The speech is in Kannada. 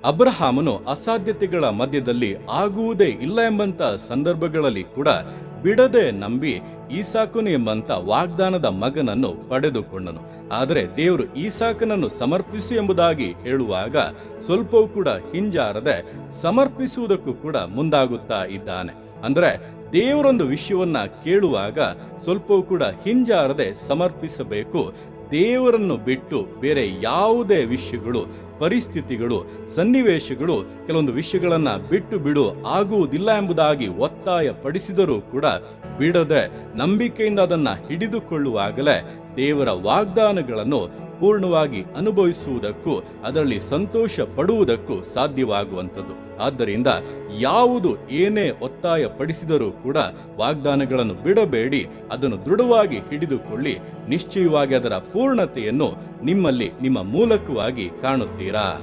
ಅಬ್ರಹಾಮನು ಅಸಾಧ್ಯತೆಗಳ ಮಧ್ಯದಲ್ಲಿ ಆಗುವುದೇ ಇಲ್ಲ ಎಂಬಂತ ಸಂದರ್ಭಗಳಲ್ಲಿ ಕೂಡ ಬಿಡದೆ ನಂಬಿ ಈಸಾಕನು ಎಂಬಂತ ವಾಗ್ದಾನದ ಮಗನನ್ನು ಪಡೆದುಕೊಂಡನು. ಆದರೆ ದೇವರು ಈಸಾಕನನ್ನು ಸಮರ್ಪಿಸು ಎಂಬುದಾಗಿ ಹೇಳುವಾಗ ಸ್ವಲ್ಪವೂ ಕೂಡ ಹಿಂಜಾರದೆ ಸಮರ್ಪಿಸುವುದಕ್ಕೂ ಕೂಡ ಮುಂದಾಗುತ್ತಾ ಇದ್ದಾನೆ. ಅಂದ್ರೆ ದೇವರೊಂದು ವಿಷಯವನ್ನ ಕೇಳುವಾಗ ಸ್ವಲ್ಪವೂ ಕೂಡ ಹಿಂಜಾರದೆ ಸಮರ್ಪಿಸಬೇಕು. ದೇವರನ್ನು ಬಿಟ್ಟು ಬೇರೆ ಯಾವುದೇ ವಿಷಯಗಳು, ಪರಿಸ್ಥಿತಿಗಳು, ಸನ್ನಿವೇಶಗಳು ಕೆಲವೊಂದು ವಿಷಯಗಳನ್ನ ಬಿಟ್ಟು ಬಿಡು ಆಗುವುದಿಲ್ಲ ಎಂಬುದಾಗಿ ಒತ್ತಾಯ ಪಡಿಸಿದರೂ ಕೂಡ ಬಿಡದೆ ನಂಬಿಕೆಯಿಂದ ಅದನ್ನ ಹಿಡಿದುಕೊಳ್ಳುವಾಗಲೇ ದೇವರ ವಾಗ್ದಾನಗಳನ್ನು ಪೂರ್ಣವಾಗಿ ಅನುಭವಿಸುವುದಕ್ಕೂ ಅದರಲ್ಲಿ ಸಂತೋಷ ಪಡುವುದಕ್ಕೂ ಸಾಧ್ಯವಾಗುವಂಥದ್ದು. ಆದ್ದರಿಂದ ಯಾವುದು ಏನೇ ಒತ್ತಾಯ ಪಡಿಸಿದರೂ ಕೂಡ ವಾಗ್ದಾನಗಳನ್ನು ಬಿಡಬೇಡಿ, ಅದನ್ನು ದೃಢವಾಗಿ ಹಿಡಿದುಕೊಳ್ಳಿ. ನಿಶ್ಚಯವಾಗಿ ಅದರ ಪೂರ್ಣತೆಯನ್ನು ನಿಮ್ಮಲ್ಲಿ ನಿಮ್ಮ ಮೂಲಕವಾಗಿ ಕಾಣುತ್ತೀರಾ?